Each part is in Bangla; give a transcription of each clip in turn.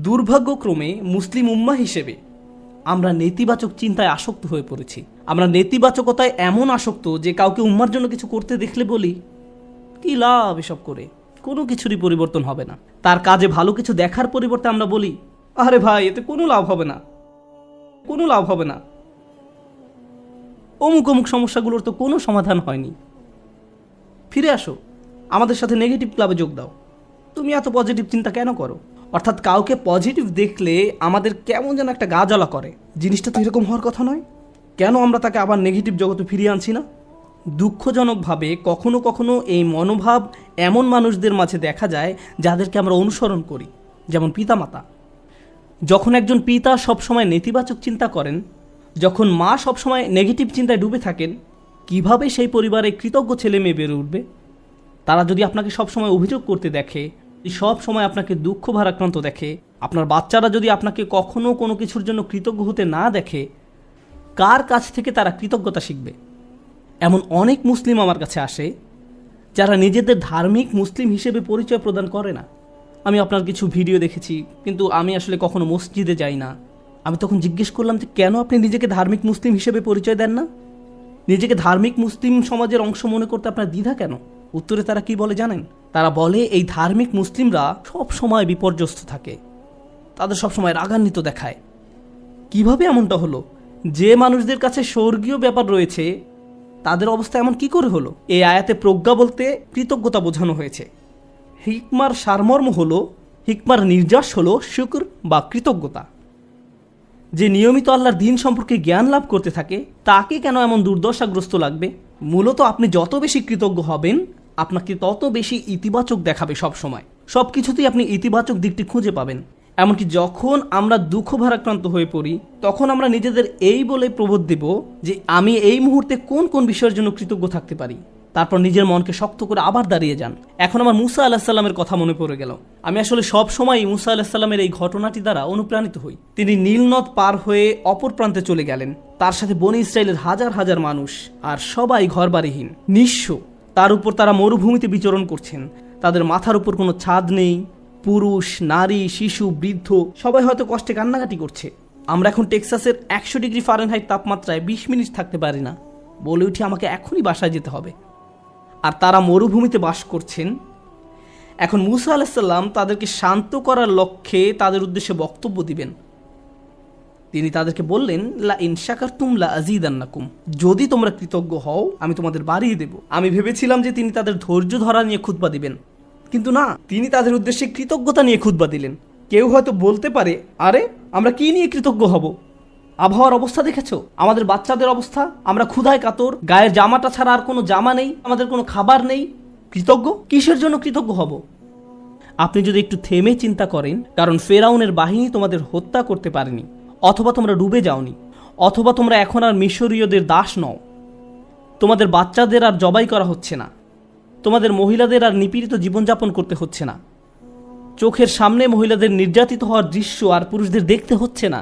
দুর্ভাগ্যক্রমে মুসলিম উম্মাহ হিসেবে আমরা নেতিবাচক চিন্তায় আসক্ত হয়ে পড়েছি। আমরা নেতিবাচকতায় এমন আসক্ত যে কাউকে উম্মার জন্য কিছু করতে দেখলে বলি, কি লাভ এসব করে, কোনো কিছুরই পরিবর্তন হবে না। তার কাজে ভালো কিছু দেখার পরিবর্তে আমরা বলি, আরে ভাই এতে কোনো লাভ হবে না, কোনো লাভ হবে না, অমুক অমুক সমস্যাগুলোর তো কোনো সমাধান হয়নি। ফিরে আসো, আমাদের সাথে নেগেটিভ ক্লাবে যোগ দাও, তুমি এত পজিটিভ চিন্তা কেন করো? অর্থাৎ কাউকে পজিটিভ দেখলে আমাদের কেমন যেন একটা গা জ্বালা করে। জিনিসটা তো এরকম হওয়ার কথা নয়, কেন আমরা তাকে আবার নেগেটিভ জগতে ফিরিয়ে আনছি না? দুঃখজনকভাবে কখনো কখনো এই মনোভাব এমন মানুষদের মাঝে দেখা যায় যাদেরকে আমরা অনুসরণ করি, যেমন পিতামাতা। যখন একজন পিতা সবসময় নেতিবাচক চিন্তা করেন, যখন মা সবসময় নেগেটিভ চিন্তায় ডুবে থাকেন, কিভাবে সেই পরিবারে কৃতজ্ঞ ছেলে মেয়ে বেড়ে উঠবে? তারা যদি আপনাকে সবসময় অভিযোগ করতে দেখে, সব সময় আপনাকে দুঃখ ভারাক্রান্ত দেখে, আপনার বাচ্চারা যদি আপনাকে কখনো কোনো কিছুর জন্য কৃতজ্ঞ হতে না দেখে, কার কাছ থেকে তারা কৃতজ্ঞতা শিখবে? এমন অনেক মুসলিম আমার কাছে আসে যারা নিজেদের ধার্মিক মুসলিম হিসেবে পরিচয় প্রদান করে না। আমি আপনার কিছু ভিডিও দেখেছি, কিন্তু আমি আসলে কখনো মসজিদে যাই না। আমি তখন জিজ্ঞেস করলাম যে কেন আপনি নিজেকে ধার্মিক মুসলিম হিসেবে পরিচয় দেন না? নিজেকে ধার্মিক মুসলিম সমাজের অংশ মনে করতে আপনার দ্বিধা কেন? উত্তরে তারা কি বলে জানেন? তারা বলে এই ধার্মিক মুসলিমরা সব সময় বিপর্যস্ত থাকে, তাদের সবসময় রাগান্বিত দেখায়। কিভাবে এমনটা হলো? যে মানুষদের কাছে স্বর্গীয় ব্যাপার রয়েছে তাদের অবস্থা এমন কি করে হলো? এই আয়াতে প্রজ্ঞা বলতে কৃতজ্ঞতা বোঝানো হয়েছে। হিকমার সারমর্ম হলো, হিকমার নির্যাস হলো শুকর বা কৃতজ্ঞতা। যে নিয়মিত আল্লাহর দিন সম্পর্কে জ্ঞান লাভ করতে থাকে তাকে কেন এমন দুর্দশাগ্রস্ত লাগবে? মূলত আপনি যত বেশি কৃতজ্ঞ হবেন, আপনাকে তত বেশি ইতিবাচক দেখাবে। সব সময় সব কিছুতেই আপনি ইতিবাচক দিকটি খুঁজে পাবেন। এমনকি যখন আমরা দুঃখ ভারাক্রান্ত হয়ে পড়ি, তখন আমরা নিজেদের এই বলে প্রবোধ দেব যে আমি এই মুহূর্তে কোন কোন বিষয়ের জন্য কৃতজ্ঞ থাকতে পারি। তারপর নিজের মনকে শক্ত করে আবার দাঁড়িয়ে যান। এখন আমার মুসা আলাহিসাল্লামের কথা মনে পড়ে গেল। আমি আসলে সব সময় মুসা আলাহিসাল্লামের এই ঘটনাটি দ্বারা অনুপ্রাণিত হই। তিনি নীল নদ পার হয়ে অপর প্রান্তে চলে গেলেন। তার সাথে বনি ইসরায়েলের হাজার হাজার মানুষ, আর সবাই ঘরবাড়িহীন, নিঃস্ব। তার উপর তারা মরুভূমিতে বিচরণ করছেন। তাদের মাথার উপর কোনো ছাদ নেই। পুরুষ, নারী, শিশু, বৃদ্ধ সবাই হয়তো কষ্টে কান্নাকাটি করছে। আমরা এখন টেক্সাসের 100 ডিগ্রি ফারেনহাইট তাপমাত্রায় 20 মিনিট থাকতে পারি না, বলে উঠি আমাকে এখনই বাসায় যেতে হবে। আর তারা মরুভূমিতে বাস করছেন। এখন মুসা আলাইহিসসালাম তাদেরকে শান্ত করার লক্ষ্যে তাদের উদ্দেশ্যে বক্তব্য দিবেন। তিনি তাদেরকে বললেন, লা ইন শাকারতুম লা আযীদান্নাকুম, যদি তোমরা কৃতজ্ঞ হও আমি তোমাদের বাড়িয়ে দেব। আমি ভেবেছিলাম যে তিনি তাদের ধৈর্য ধরা নিয়ে খুতবা দিবেন, কিন্তু না, তিনি তাদের উদ্দেশ্যে কৃতজ্ঞতা নিয়ে খুতবা দিলেন। কেউ হয়তো বলতে পারে, আরে আমরা কি নিয়ে কৃতজ্ঞ হব? আবহাওয়ার অবস্থা দেখেছো, আমাদের বাচ্চাদের অবস্থা, আমরা ক্ষুধায় কাতর, গায়ের জামাটা ছাড়া আর কোনো জামা নেই, আমাদের কোনো খাবার নেই। কৃতজ্ঞ কিসের জন্য কৃতজ্ঞ হব? আপনি যদি একটু থেমে চিন্তা করেন, কারণ ফেরাউনের বাহিনী তোমাদের হত্যা করতে পারেনি, অথবা তোমরা ডুবে যাওনি, অথবা তোমরা এখন আর মিশরীয়দের দাস নও, তোমাদের বাচ্চাদের আর জবাই করা হচ্ছে না, তোমাদের মহিলাদের আর নিপীড়িত জীবনযাপন করতে হচ্ছে না, চোখের সামনে মহিলাদের নির্যাতিত হওয়ার দৃশ্য আর পুরুষদের দেখতে হচ্ছে না,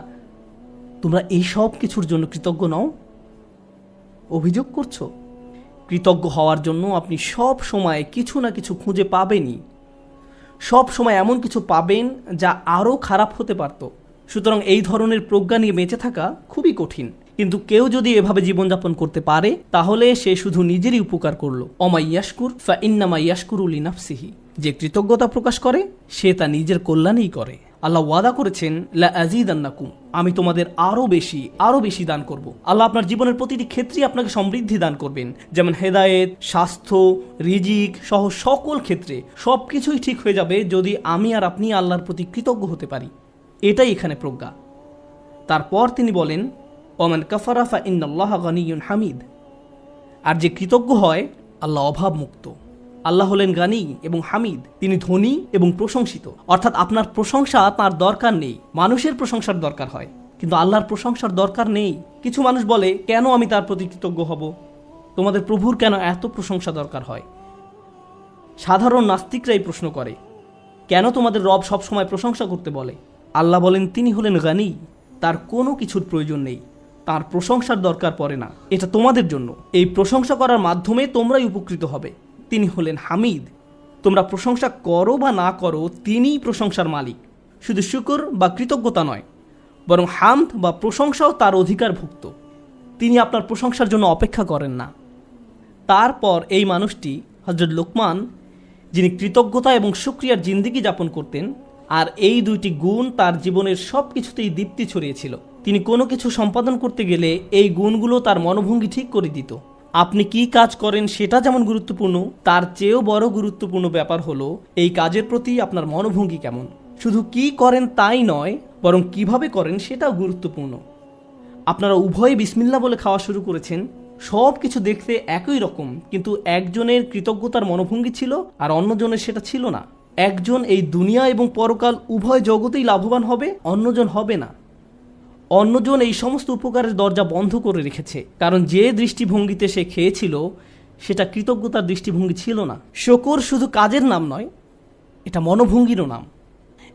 তোমরা এই সব কিছুর জন্য কৃতজ্ঞ নও? অভিযোগ করছো? কৃতজ্ঞ হওয়ার জন্য আপনি সব সময় কিছু না কিছু খুঁজে পাবেনই। সব সময় এমন কিছু পাবেন যা আরও খারাপ হতে পারত। সুতরাং এই ধরনের প্রজ্ঞা নিয়ে বেঁচে থাকা খুবই কঠিন। কিন্তু কেউ যদি এভাবে জীবনযাপন করতে পারে, তাহলে সে শুধু নিজেরই উপকার করলো। অমাই ইয়াশকুর ফা ইন্নামা ইয়াশকুরু লিনাফসিহি, যে কৃতজ্ঞতা প্রকাশ করে সে তা নিজের কল্যাণেই করে। আল্লাহ ওয়াদা করেছেন, লা আযীদান্নাকুম, আমি তোমাদের আরো বেশি দান করব। আল্লাহ আপনার জীবনের প্রতিটি ক্ষেত্রেই আপনাকে সমৃদ্ধি দান করবেন, যেমন হেদায়েত, স্বাস্থ্য, রিজিক সহ সকল ক্ষেত্রে সবকিছুই ঠিক হয়ে যাবে যদি আমি আর আপনি আল্লাহর প্রতি কৃতজ্ঞ হতে পারি। এটাই এখানে প্রজ্ঞা। তারপর তিনি বলেন, ওমান কাফারা ফা ইন্নাল্লাহা গানিয়্যুন হামিদ, আর যে কৃতজ্ঞ হয় আল্লাহ অভাবমুক্ত। আল্লাহ হলেন গানি এবং হামিদ, তিনি ধনী এবং প্রশংসিত। অর্থাৎ আপনার প্রশংসা তার দরকার নেই, মানুষের প্রশংসার দরকার হয়, কিন্তু আল্লাহর প্রশংসার দরকার নেই। কিছু মানুষ বলে, কেন আমি তার প্রতি কৃতজ্ঞ হব? তোমাদের প্রভুর কেন এত প্রশংসা দরকার হয়? সাধারণ নাস্তিকরাই প্রশ্ন করে, কেন তোমাদের রব সবসময় প্রশংসা করতে বলে? আল্লাহ বলেন, তিনি হলেন গানি, তার কোনো কিছুর প্রয়োজন নেই, তার প্রশংসার দরকার পড়ে না। এটা তোমাদের জন্য, এই প্রশংসা করার মাধ্যমে তোমরাই উপকৃত হবে। তিনি হলেন হামিদ, তোমরা প্রশংসা করো বা না করো, তিনিই প্রশংসার মালিক। শুধু শুকর বা কৃতজ্ঞতা নয়, বরং হামদ বা প্রশংসাও তার অধিকারভুক্ত। তিনি আপনার প্রশংসার জন্য অপেক্ষা করেন না। তারপর এই মানুষটি হযরত লোকমান, যিনি কৃতজ্ঞতা এবং শুকরিয়ার জিন্দেগি যাপন করতেন, আর এই দুইটি গুণ তার জীবনের সব কিছুতেই দীপ্তি ছড়িয়েছিল। তিনি কোনো কিছু সম্পাদন করতে গেলে এই গুণগুলো তার মনোভঙ্গি ঠিক করে দিত। আপনি কি কাজ করেন সেটা যেমন গুরুত্বপূর্ণ, তার চেয়েও বড় গুরুত্বপূর্ণ ব্যাপার হলো এই কাজের প্রতি আপনার মনোভঙ্গি কেমন। শুধু কি করেন তাই নয়, বরং কিভাবে করেন সেটাও গুরুত্বপূর্ণ। আপনারা উভয়ে বিসমিল্লাহ বলে খাওয়া শুরু করেছেন, সব কিছু দেখতে একই রকম, কিন্তু একজনের কৃতজ্ঞতার মনোভঙ্গি ছিল আর অন্যজনের সেটা ছিল না। একজন এই দুনিয়া এবং পরকাল উভয় জগতেই লাভবান হবে, অন্যজন হবে না। অন্যজন এই সমস্ত উপকারের দরজা বন্ধ করে রেখেছে, কারণ যে দৃষ্টিভঙ্গিতে সে খেয়েছিল সেটা কৃতজ্ঞতার দৃষ্টিভঙ্গি ছিল না। শুকর শুধু কাজের নাম নয়, এটা মনোভঙ্গিরও নাম।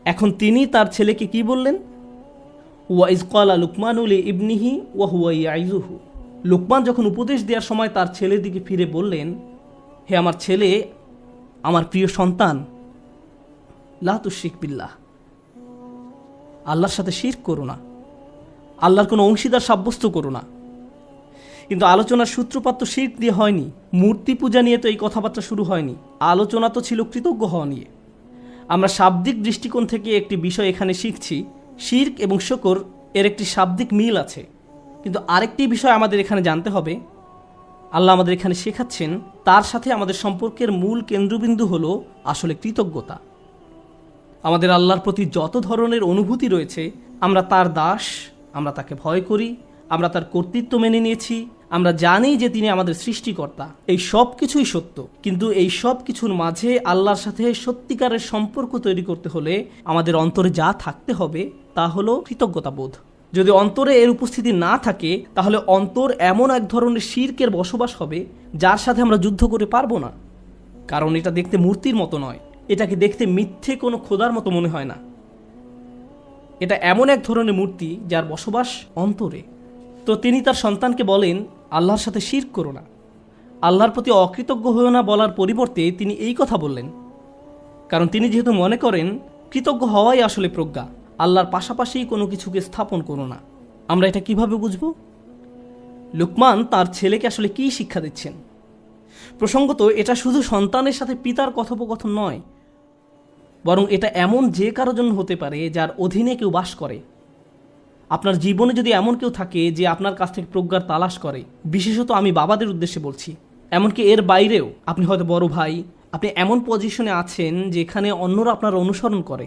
এখন তিনি তার ছেলেকে কি বললেন? ওয়াইজ ক্বালা লুকমানু লিইবনিহি ওয়া হুয়া ইয়াইযুহু। লোকমান যখন উপদেশ দেওয়ার সময় তার ছেলের দিকে ফিরে বললেন, হে আমার ছেলে, আমার প্রিয় সন্তান, লা তুশরিক বিল্লাহ, আল্লাহর সাথে শিরক করো না, আল্লাহর কোনো অংশীদার সাব্যস্ত করো না। কিন্তু আলোচনার সূত্রপাত তো শিরক দিয়ে হয়নি, মূর্তি পূজা নিয়ে তো এই কথাবার্তা শুরু হয়নি। আলোচনা তো ছিল কৃতজ্ঞ হওয়া নিয়ে। আমরা শাব্দিক দৃষ্টিকোণ থেকে একটি বিষয় এখানে শিখছি, শিরক এবং শুকর এর একটি শাব্দিক মিল আছে। কিন্তু আরেকটি বিষয় আমাদের এখানে জানতে হবে, আল্লাহ আমাদের এখানে শেখাচ্ছেন তার সাথে আমাদের সম্পর্কের মূল কেন্দ্রবিন্দু হলো আসলে কৃতজ্ঞতা। আমাদের আল্লাহর প্রতি যত ধরনের অনুভূতি রয়েছে, আমরা তার দাস, আমরা তাকে ভয় করি, আমরা তার কর্তৃত্ব মেনে নিয়েছি, আমরা জানি যে তিনি আমাদের সৃষ্টিকর্তা, এই সব কিছুই সত্য। কিন্তু এই সব কিছুর মাঝে আল্লাহর সাথে সত্যিকারের সম্পর্ক তৈরি করতে হলে আমাদের অন্তরে যা থাকতে হবে তা হলো কৃতজ্ঞতাবোধ। যদি অন্তরে এর উপস্থিতি না থাকে, তাহলে অন্তর এমন এক ধরনের শিরকের বসবাস হবে যার সাথে আমরা যুদ্ধ করে পারবো না। কারণ এটা দেখতে মূর্তির মতো নয়, এটাকে দেখতে মিথ্যে কোনো খোদার মতো মনে হয় না। এটা এমন এক ধরনের মূর্তি যার বসবাস অন্তরে। তো তিনি তার সন্তানকে বলেন, আল্লাহর সাথে শিরক করো না, আল্লাহর প্রতি অকৃতজ্ঞ হয়েও না বলার পরিবর্তে তিনি এই কথা বললেন, কারণ তিনি যেহেতু মনে করেন কৃতজ্ঞ হওয়াই আসলে প্রজ্ঞা, আল্লাহর পাশাপাশি কোনো কিছুকে স্থাপন করো না। আমরা এটা কিভাবে বুঝব? লুকমান তার ছেলেকে আসলে কি শিক্ষা দিচ্ছেন? প্রসঙ্গত এটা শুধু সন্তানের সাথে পিতার কথোপকথন নয়, বরং এটা এমন যে কারো জন্য হতে পারে যার অধীনে কেউ বাস করে। আপনার জীবনে যদি এমন কেউ থাকে যে আপনার কাছ থেকে প্রজ্ঞার তালাশ করে, বিশেষত আমি বাবাদের উদ্দেশ্যে বলছি, এমনকি এর বাইরেও, আপনি হয়তো বড় ভাই, আপনি এমন পজিশনে আছেন যেখানে অন্যরা আপনার অনুসরণ করে,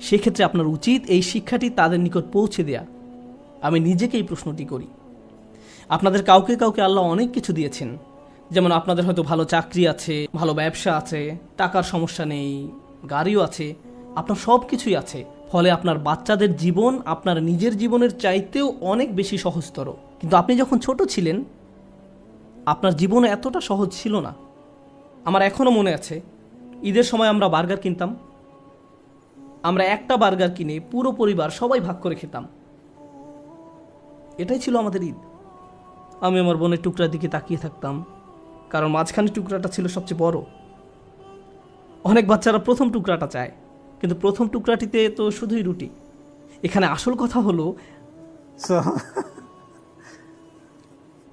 সেক্ষেত্রে আপনার উচিত এই শিক্ষাটি তাদের নিকট পৌঁছে দেয়া। আমি নিজেকে এই প্রশ্নটি করি। আপনাদের কাউকে কাউকে আল্লাহ অনেক কিছু দিয়েছেন, যেমন আপনাদের হয়তো ভালো চাকরি আছে, ভালো ব্যবসা আছে, টাকার সমস্যা নেই, গাড়িও আছে, আপনার সব কিছুই আছে। ফলে আপনার বাচ্চাদের জীবন আপনার নিজের জীবনের চাইতেও অনেক বেশি সহজতর। কিন্তু আপনি যখন ছোট ছিলেন, আপনার জীবন এতটা সহজ ছিল না। আমার এখনও মনে আছে, ঈদের সময় আমরা বার্গার কিনতাম। আমরা একটা বার্গার কিনে পুরো পরিবার সবাই ভাগ করে খেতাম। এটাই ছিল আমাদের ঈদ। আমি আমার বোনের টুকরার দিকে তাকিয়ে থাকতাম, কারণ মাঝখানে টুকরাটা ছিল সবচেয়ে বড়। অনেক বাচ্চারা প্রথম টুকরাটা চায়, কিন্তু প্রথম টুকরাটিতে তো শুধুই রুটি। এখানে আসল কথা হলো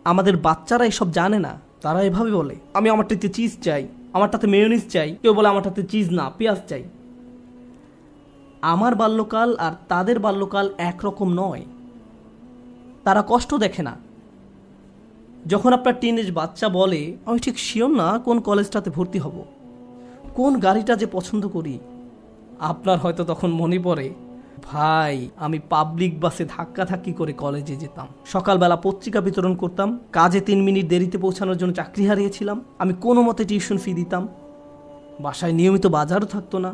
আমাদের বাচ্চারা এসব জানে না। তারা এভাবে বলে, আমি আমারটাতে চিজ চাই, আমারটাতে মেয়োনিজ চাই, কেউ বলে আমারটাতে চিজ না, পেঁয়াজ চাই। আমার বাল্যকাল আর তাদের বাল্যকাল একরকম নয়। তারা কষ্ট দেখে না। যখন আপনার টিনেজ বাচ্চা বলে, আমি ঠিক শিওর না কোন কলেজটাতে ভর্তি হব, কোন গাড়িটা যে পছন্দ করি, আপনার হয়তো তখন মনে পড়ে, ভাই আমি পাবলিক বাসে ধাক্কাধাক্কি করে কলেজে যেতাম, সকালবেলা পত্রিকা বিতরণ করতাম, কাজে 3 মিনিট দেরিতে পৌঁছানোর জন্য চাকরি হারিয়েছিলাম, আমি কোনো মতে টিউশন ফি দিতাম, বাসায় নিয়মিত বাজারও থাকতো না।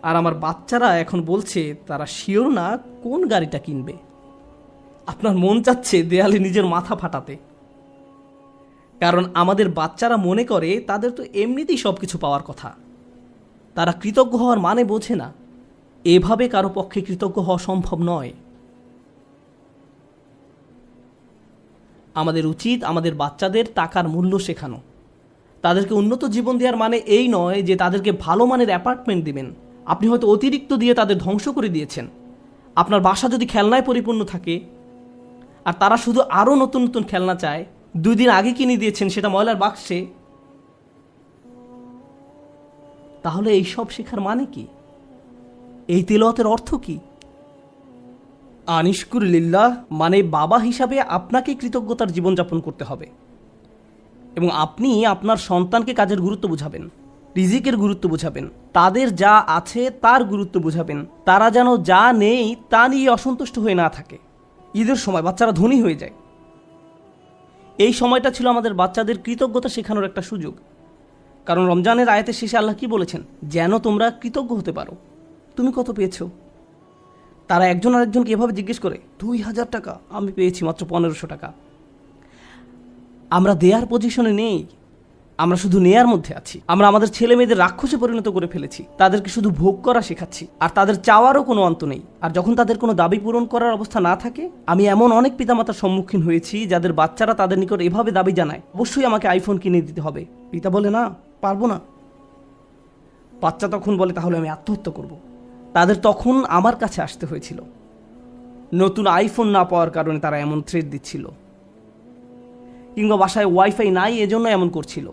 আর আমার বাচ্চারা এখন বলছে তারা শিওর না কোন গাড়িটা কিনবে। আপনার মন চাচ্ছে দেয়ালে নিজের মাথা ফাটাতে, কারণ আমাদের বাচ্চারা মনে করে তাদের তো এমনিতেই সব কিছু পাওয়ার কথা। তারা কৃতজ্ঞ হওয়ার মানে বোঝে না। এভাবে কারো পক্ষে কৃতজ্ঞ হওয়া সম্ভব নয়। আমাদের উচিত আমাদের বাচ্চাদের টাকার মূল্য শেখানো। তাদেরকে উন্নত জীবন দেওয়ার মানে এই নয় যে তাদেরকে ভালো মানের অ্যাপার্টমেন্ট দিবেন, আপনি হয়তো অতিরিক্ত দিয়ে তাদের ধ্বংস করে দিয়েছেন। আপনার বাসা যদি খেলনায় পরিপূর্ণ থাকে আর তারা শুধু আরও নতুন নতুন খেলনা চায়, 2 দিন আগে কিনে দিয়েছেন সেটা ময়লার বাক্সে, তাহলে এই সব শেখার মানে কি? এই তিলাওয়াতের অর্থ কি? আনিশকুর লিল্লাহ মানে বাবা হিসাবে আপনাকে কৃতজ্ঞতার জীবনযাপন করতে হবে এবং আপনি আপনার সন্তানকে কাজের গুরুত্ব বুঝাবেন, রিজিকের গুরুত্ব বুঝাবেন, তাদের যা আছে তার গুরুত্ব বুঝাবেন। তারা যেন যা নেই তা নিয়ে অসন্তুষ্ট হয়ে না থাকে। ঈদের সময় বাচ্চারা ধনী হয়ে যায়। এই সময়টা ছিল আমাদের বাচ্চাদের কৃতজ্ঞতা শেখানোর একটা সুযোগ। কারণ রমজানের আয়াতের শেষে আল্লাহ কি বলেছেন? যেন তোমরা কৃতজ্ঞ হতে পারো। তুমি কত পেয়েছো? তারা একজন আরেকজনকে এভাবে জিজ্ঞেস করে, 2000 টাকা, আমি পেয়েছি মাত্র 1500 টাকা। আমরা দেয়ার পজিশনে নেই, আমরা শুধু নেয়ার মধ্যে আছি। আমরা আমাদের ছেলে মেয়েদের রাক্ষসে পরিণত করে ফেলেছি। তাদেরকে শুধু ভোগ করা শেখাচ্ছি, আর তাদের চাওয়ারও কোনো অন্ত নেই। আর যখন তাদের কোনো দাবি পূরণ করার অবস্থা না থাকে, আমি এমন অনেক পিতামাতার সম্মুখীন হয়েছি যাদের বাচ্চারা তাদের নিকট এভাবে দাবি জানায়, অবশ্যই আমাকে আইফোন কিনে দিতে হবে। পিতা বলে, না, পারবো না। বাচ্চা তখন বলে, তাহলে আমি আত্মহত্যা করব। তাদের তখন আমার কাছে আসতে হয়েছিল। নতুন আইফোন না পাওয়ার কারণে তারা এমন থ্রেট দিচ্ছিল, কিংবা বাসায় ওয়াইফাই নাই এজন্য এমন করছিল।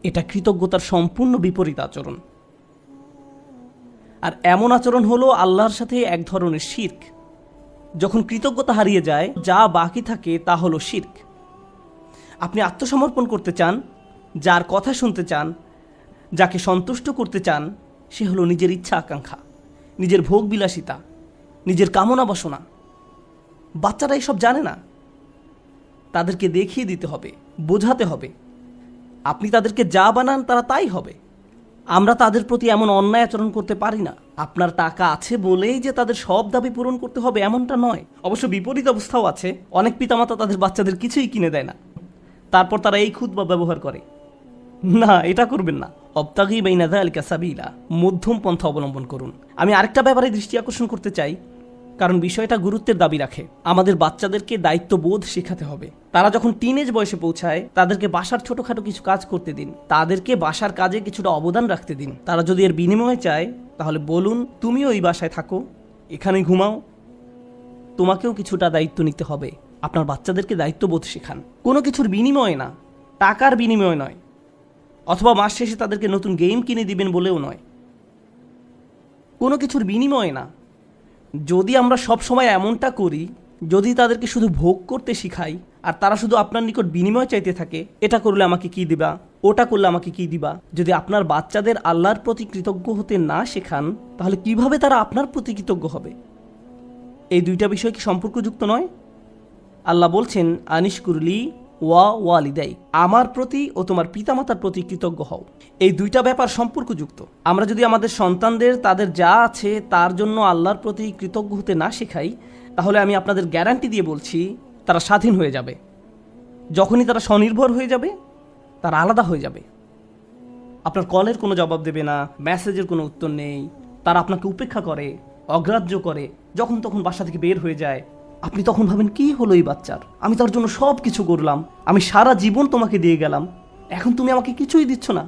এটা কৃতজ্ঞতার সম্পূর্ণ বিপরীত আচরণ। আর এমন আচরণ হলো আল্লাহর সাথে এক ধরনের শিরক। যখন কৃতজ্ঞতা হারিয়ে যায়, যা বাকি থাকে তা হলো শিরক। আপনি আত্মসমর্পণ করতে চান, যার কথা শুনতে চান, যাকে সন্তুষ্ট করতে চান, সে হলো নিজের ইচ্ছা আকাঙ্ক্ষা, নিজের ভোগ বিলাসিতা, নিজের কামনা বাসনা। বাচ্চারা এসব জানে না। তাদেরকে দেখিয়ে দিতে হবে, বোঝাতে হবে। আপনি তাদেরকে যা বানান তারা তাই হবে। আমরা তাদের প্রতি এমন অন্যায় আচরণ করতে পারি না। আপনার টাকা আছে বলেই যে তাদের সব দাবি পূরণ করতে হবে এমনটা নয়। অবশ্য বিপরীত অবস্থাও আছে। অনেক পিতামাতা তাদের বাচ্চাদের কিছুই কিনে দেয় না, তারপর তারা এই খুতবা ব্যবহার করে। না, এটা করবেন না। অবতাগি বাইনা যালিকা সাবিলা, মধ্যম পন্থা অবলম্বন করুন। আমি আরেকটা ব্যাপারে দৃষ্টি আকর্ষণ করতে চাই, কারণ বিষয়টা গুরুত্বের দাবি রাখে। আমাদের বাচ্চাদেরকে দায়িত্ববোধ শেখাতে হবে। তারা যখন টিনেজ বয়সে পৌঁছায়, তাদেরকে বাসার ছোটখাটো কিছু কাজ করতে দিন, তাদেরকে বাসার কাজে কিছুটা অবদান রাখতে দিন। তারা যদি এর বিনিময়ে চায়, তাহলে বলুন, তুমিও এই বাসায় থাকো, এখানেই ঘুমাও, তোমাকেও কিছুটা দায়িত্ব নিতে হবে। আপনার বাচ্চাদেরকে দায়িত্ববোধ শেখান, কোনো কিছুর বিনিময়ে না, টাকার বিনিময়ে নয়, অথবা মাস শেষে তাদেরকে নতুন গেম কিনে দিবেন বলেও নয়, কোনো কিছুর বিনিময়ে না। যদি আমরা সব সময় এমনটা করি, যদি তাদেরকে শুধু ভোগ করতে শিখাই আর তারা শুধু আপনার নিকট বিনিময় চাইতে থাকে, এটা করলে আমাকে কি দিবা, ওটা করলে আমাকে কি দিবা, যদি আপনার বাচ্চাদের আল্লাহর প্রতি কৃতজ্ঞ হতে না শেখান, তাহলে কিভাবে তারা আপনার প্রতি কৃতজ্ঞ হবে? এই দুইটা বিষয় কি সম্পর্কযুক্ত নয়? আল্লাহ বলছেন, আনিশকুরলি ওয়া ওয়ালিদাই, আমার প্রতি ও তোমার পিতামাতার প্রতি কৃতজ্ঞ হও। এই দুইটা ব্যাপার সম্পর্কযুক্ত। আমরা যদি আমাদের সন্তানদের তাদের যা আছে তার জন্য আল্লাহর প্রতি কৃতজ্ঞ হতে না শেখাই, তাহলে আমি আপনাদের গ্যারান্টি দিয়ে বলছি, তারা স্বাধীন হয়ে যাবে। যখনই তারা স্বনির্ভর হয়ে যাবে, তারা আলাদা হয়ে যাবে। আপনার কলের কোনো জবাব দেবে না, মেসেজের কোনো উত্তর নেই, তারা আপনাকে উপেক্ষা করে, অগ্রাহ্য করে, যখন তখন বাসা থেকে বের হয়ে যায়। আপনি তখন ভাবেন, কি হলো এই বাচ্চার? আমি তার জন্য সব কিছু করলাম, আমি সারা জীবন তোমাকে দিয়ে গেলাম, এখন তুমি আমাকে কিছুই দিচ্ছ না।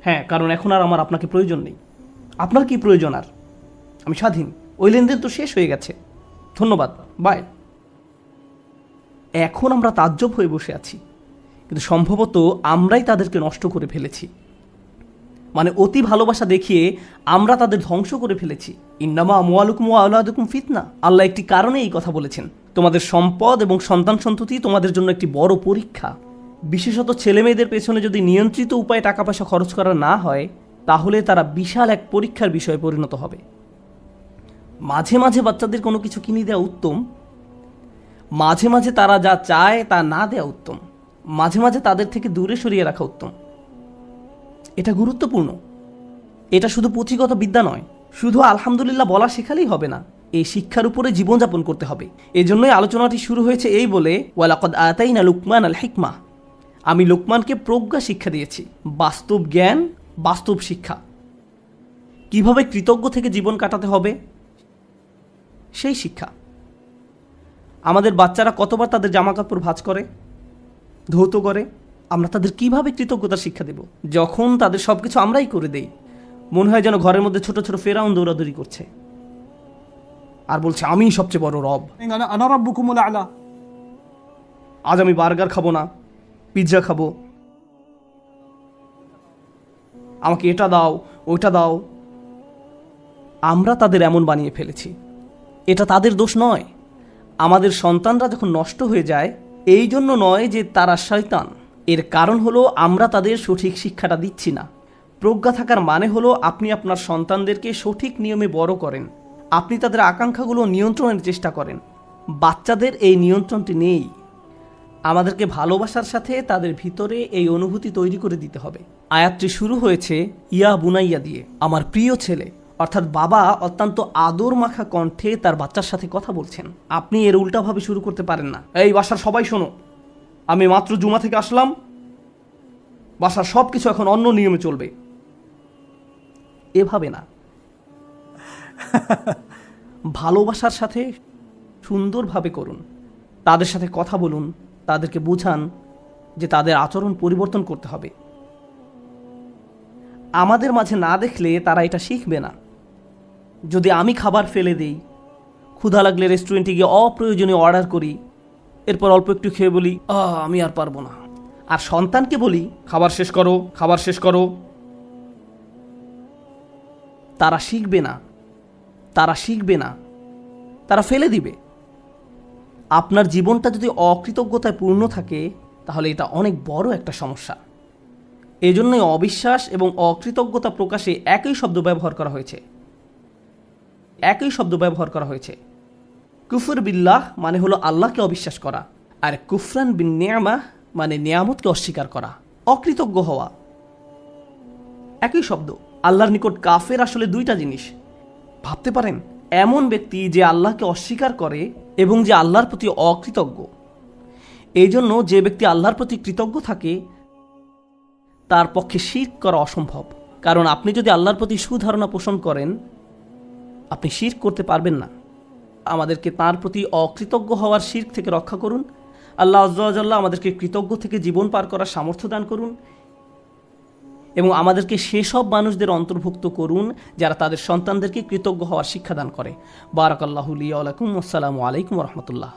হ্যাঁ, কারণ এখন আর আমার আপনাকে প্রয়োজন নেই। আপনার কি প্রয়োজন? আর আমি স্বাধীন, ওই লেনদেন তো শেষ হয়ে গেছে, ধন্যবাদ, বাই। এখন আমরা তাজ্জব হয়ে বসে আছি, কিন্তু সম্ভবত আমরাই তাদেরকে নষ্ট করে ফেলেছি। মানে অতি ভালোবাসা দেখিয়ে আমরা তাদের ধ্বংস করে ফেলেছি। ইন্নামা আমওয়ালুকুম ওয়া আওলাদুকুম ফিতনা, আল্লাহ একটি কারণে এই কথা বলেছেন। তোমাদের সম্পদ এবং সন্তান সন্ততি তোমাদের জন্য একটি বড় পরীক্ষা। বিশেষত ছেলে মেয়েদের পেছনে যদি নিয়ন্ত্রিত উপায়ে টাকা পয়সা খরচ করা না হয়, তাহলে তারা বিশাল এক পরীক্ষার বিষয়ে পরিণত হবে। মাঝে মাঝে বাচ্চাদের কোনো কিছু কিনে দেওয়া উত্তম, মাঝে মাঝে তারা যা চায় তা না দেওয়া উত্তম, মাঝে মাঝে তাদের থেকে দূরে সরিয়ে রাখা উত্তম। এটা গুরুত্বপূর্ণ। এটা শুধু পুঁথিগত বিদ্যা নয়, শুধু আলহামদুলিল্লাহ বলা শেখালেই হবে না, এই শিক্ষার উপরে জীবনযাপন করতে হবে। এজন্যই আলোচনাটি শুরু হয়েছে এই বলে, ওয়ালাকাদ আতাইনা লুকমান আল হিকমা, আমি লোকমানকে প্রজ্ঞা শিক্ষা দিয়েছি, বাস্তব জ্ঞান, বাস্তব শিক্ষা। কিভাবে কৃতজ্ঞ থেকে জীবন কাটাতে হবে সেই শিক্ষা। আমাদের বাচ্চারা কতবার তাদের জামাকাপড় ভাঁজ করে, ধৌত করে, আমরা তাদের কিভাবে কৃতজ্ঞতার শিক্ষা দেব যখন তাদের সব কিছু আমরাই করে দেই? মনে হয় যেন ঘরের মধ্যে ছোট ছোট ফেরাউন দৌড়াদৌড়ি করছে আর বলছে আমিই সবচেয়ে বড় রব। أنا ربكم الأعلى. আজ আমি বার্গার খাবো না, পিৎজা খাবো, আমাকে এটা দাও ওইটা দাও। আমরা তাদের এমন বানিয়ে ফেলেছি। এটা তাদের দোষ নয়। আমাদের সন্তানরা যখন নষ্ট হয়ে যায়, এই জন্য নয় যে তারা শয়তান, এর কারণ হলো আমরা তাদের সঠিক শিক্ষাটা দিচ্ছি না। প্রজ্ঞা থাকার মানে হলো আপনি আপনার সন্তানদেরকে সঠিক নিয়মে বড় করেন, আপনি তাদের আকাঙ্ক্ষাগুলো নিয়ন্ত্রণের চেষ্টা করেন। বাচ্চাদের এই নিয়ন্ত্রণটি নেই। আমাদেরকে ভালোবাসার সাথে তাদের ভিতরে এই অনুভূতি তৈরি করে দিতে হবে। আয়াতটি শুরু হয়েছে ইয়া বুনাইয়া দিয়ে, আমার প্রিয় ছেলে, অর্থাৎ বাবা অত্যন্ত আদর মাখা কণ্ঠে তার বাচ্চার সাথে কথা বলছেন। আপনি এর উল্টাভাবে শুরু করতে পারেন না, এই বাসার সবাই শোনো, আমি মাত্র জুমা থেকে আসলাম, বাসার সব কিছু এখন অন্য নিয়মে চলবে। এভাবে না। ভালোবাসার সাথে সুন্দরভাবে করুন, তাদের সাথে কথা বলুন, তাদেরকে বোঝান যে তাদের আচরণ পরিবর্তন করতে হবে। আমাদের মাঝে না দেখলে তারা এটা শিখবে না। যদি আমি খাবার ফেলে দেই, ক্ষুধা লাগলে রেস্টুরেন্টে গিয়ে অপ্রয়োজনীয় অর্ডার করি, এরপর অল্প একটু খেয়ে বলি আমি আর পারবো না, আর সন্তানকে বলি খাবার শেষ করো, খাবার শেষ করো, তারা শিখবে না, তারা শিখবে না, তারা ফেলে দিবে। আপনার জীবনটা যদি অকৃতজ্ঞতায় পূর্ণ থাকে, তাহলে এটা অনেক বড় একটা সমস্যা। এই জন্যই অবিশ্বাস এবং অকৃতজ্ঞতা প্রকাশে একই শব্দ ব্যবহার করা হয়েছে। একই শব্দ ব্যবহার করা হয়েছে। কুফর বিল্লাহ মানে হলো আল্লাহকে অবিশ্বাস করা, আর কুফরান বিন নিয়ামাহ মানে নিয়ামতকে অস্বীকার করা, অকৃতজ্ঞ হওয়া। একই শব্দ। আল্লাহর নিকট কাফের আসলে দুইটা জিনিস। ভাবতে পারেন, এমন ব্যক্তি যে আল্লাহকে অস্বীকার করে এবং যে আল্লাহর প্রতি অকৃতজ্ঞ। এই জন্য যে ব্যক্তি আল্লাহর প্রতি কৃতজ্ঞ থাকে, তার পক্ষে শিরক করা অসম্ভব। কারণ আপনি যদি আল্লাহর প্রতি সুধারণা পোষণ করেন, আপনি শিরক করতে পারবেন না। আমাদেরকে তার প্রতি অকৃতজ্ঞ হওয়ার শিরক থেকে রক্ষা করুন। আল্লাহ আজ্জা ওয়া জাল্লা আমাদেরকে কৃতজ্ঞ থেকে জীবন পার করার সামর্থ্য দান করুন এবং আমাদেরকে সেসব মানুষদের অন্তর্ভুক্ত করুন যারা তাদের সন্তানদেরকে কৃতজ্ঞ হওয়ার শিক্ষা দান করে। বারাকাল্লাহু লি ওয়া লাকুম। আসসালামু আলাইকুম ওয়া রাহমাতুল্লাহ।